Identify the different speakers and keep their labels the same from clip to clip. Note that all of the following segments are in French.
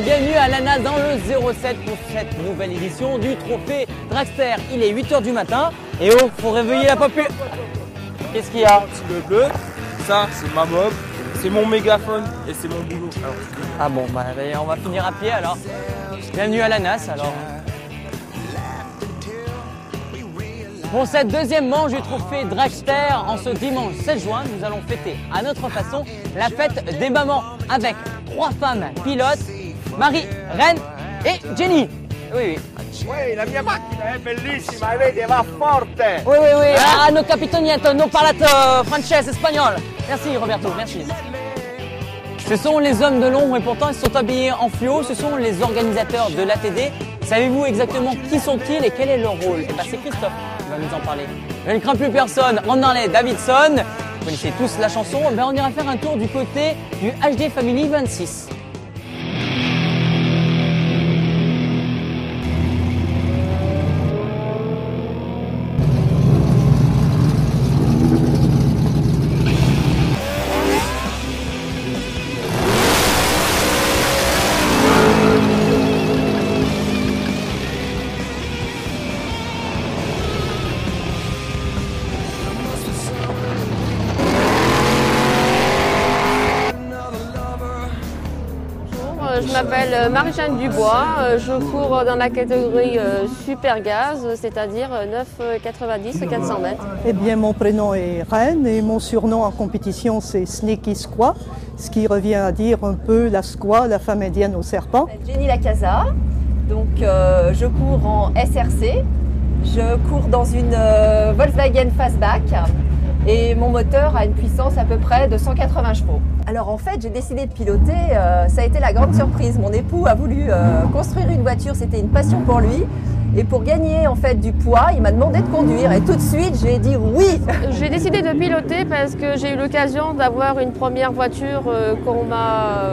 Speaker 1: et bienvenue à l'ANAS dans le 07 pour cette nouvelle édition du trophée Dragster. Il est 8h du matin et oh, faut réveiller la populace. Qu'est-ce qu'il y a?
Speaker 2: Le bleu, ça c'est ma mob, c'est mon mégaphone et c'est mon boulot.
Speaker 1: Ah bon, bah on va finir à pied alors. Bienvenue à l'ANAS alors. Pour cette deuxième manche du trophée Dragster, en ce dimanche 7 juin, nous allons fêter à notre façon la fête des mamans avec 3 femmes pilotes, Marie, Ren et Jenny. Oui.
Speaker 3: Uè, la mia macchina è bellissima, vedi, va forte!
Speaker 1: Oui. Hanno capito niente, non parlate français, espagnol. Merci Roberto, merci. Ce sont les hommes de l'ombre et pourtant ils sont habillés en fluo, ce sont les organisateurs de l'ATD. Savez-vous exactement qui sont-ils et quel est leur rôle? Eh bien c'est Christophe qui va nous en parler. Je ne crains plus personne, on Harley Davidson. Vous connaissez tous la chanson, ben on ira faire un tour du côté du HD Family 26.
Speaker 4: Je m'appelle Marie-Jeanne Dubois, je cours dans la catégorie Super Gaz, c'est-à-dire 9,90 400 mètres.
Speaker 5: Eh bien, mon prénom est Ren et mon surnom en compétition c'est Sneaky Squaw, ce qui revient à dire un peu la squaw, la femme indienne au serpent.
Speaker 6: Jenny Lacasa, donc je cours en SRC, je cours dans une Volkswagen Fastback et mon moteur a une puissance à peu près de 180 chevaux. Alors en fait, j'ai décidé de piloter, ça a été la grande surprise. Mon époux a voulu construire une voiture, c'était une passion pour lui. Et pour gagner en fait du poids, il m'a demandé de conduire et tout de suite j'ai dit oui.
Speaker 4: J'ai décidé de piloter parce que j'ai eu l'occasion d'avoir une première voiture qu'on m'a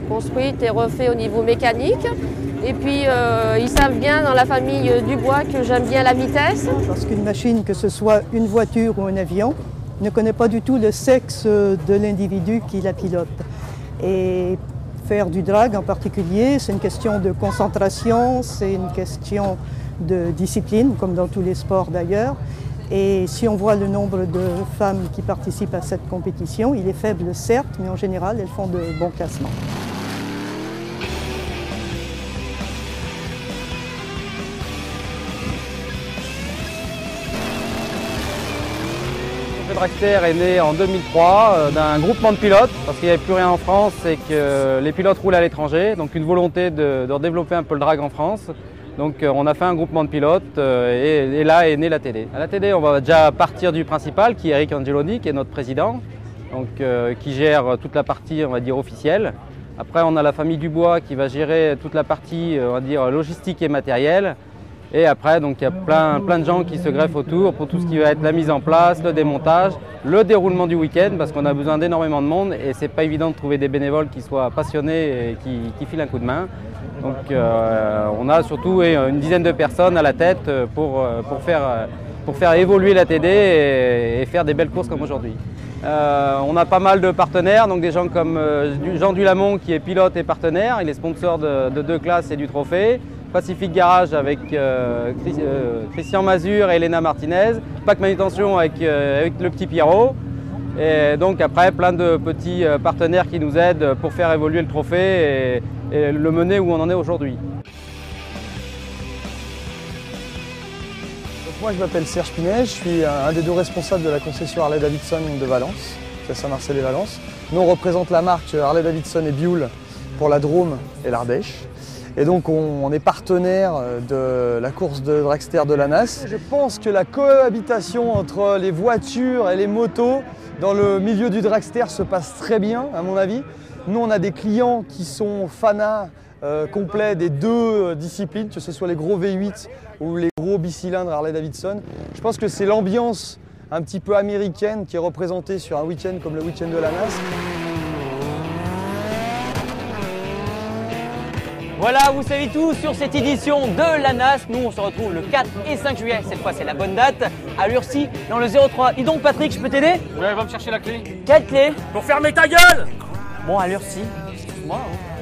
Speaker 4: construite et refait au niveau mécanique. Et puis ils savent bien dans la famille Dubois que j'aime bien la vitesse.
Speaker 5: Parce qu'une machine, que ce soit une voiture ou un avion, ne connaît pas du tout le sexe de l'individu qui la pilote. Et faire du drag en particulier, c'est une question de concentration, c'est une question de discipline, comme dans tous les sports d'ailleurs. Et si on voit le nombre de femmes qui participent à cette compétition, il est faible certes, mais en général, elles font de bons classements.
Speaker 7: Le Dragster est né en 2003 d'un groupement de pilotes parce qu'il n'y avait plus rien en France et que les pilotes roulent à l'étranger. Donc une volonté de redévelopper un peu le drag en France. Donc on a fait un groupement de pilotes et là est née l'ATD. À l'ATD, on va déjà partir du principal qui est Eric Angeloni, qui est notre président, donc, qui gère toute la partie on va dire officielle. Après on a la famille Dubois qui va gérer toute la partie on va dire logistique et matérielle. Et après, donc, il y a plein de gens qui se greffent autour pour tout ce qui va être la mise en place, le démontage, le déroulement du week-end, parce qu'on a besoin d'énormément de monde et c'est pas évident de trouver des bénévoles qui soient passionnés et qui filent un coup de main. Donc on a surtout une dizaine de personnes à la tête pour faire évoluer l'ATD et faire des belles courses comme aujourd'hui. On a pas mal de partenaires, donc des gens comme Jean Dulamont qui est pilote et partenaire, il est sponsor de 2 classes et du trophée. Pacific Garage avec Christian Mazur et Elena Martinez, Pack Manutention avec le petit Pierrot. Et donc après plein de petits partenaires qui nous aident pour faire évoluer le trophée et le mener où on en est aujourd'hui.
Speaker 8: Moi je m'appelle Serge Pinet, je suis un des 2 responsables de la concession Harley Davidson de Valence, c'est à Saint-Marcel et Valence. Nous on représente la marque Harley Davidson et Buell pour la Drôme et l'Ardèche. Et donc on est partenaire de la course de Dragster de l'ANAS. Je pense que la cohabitation entre les voitures et les motos dans le milieu du Dragster se passe très bien à mon avis. Nous on a des clients qui sont fanats complets des 2 disciplines, que ce soit les gros V8 ou les gros bicylindres Harley Davidson. Je pense que c'est l'ambiance un petit peu américaine qui est représentée sur un week-end comme le week-end de l'ANAS.
Speaker 1: Voilà, vous savez tout sur cette édition de l'ANAS. Nous, on se retrouve le 4 et 5 juillet. Cette fois, c'est la bonne date. À Lurcy, dans le 03. Dis donc, Patrick, je peux t'aider?
Speaker 2: Ouais, va me chercher la clé.
Speaker 1: Quelle clé?
Speaker 2: Pour fermer ta gueule!
Speaker 1: Bon, à Lurcy, excuse-moi. Hein.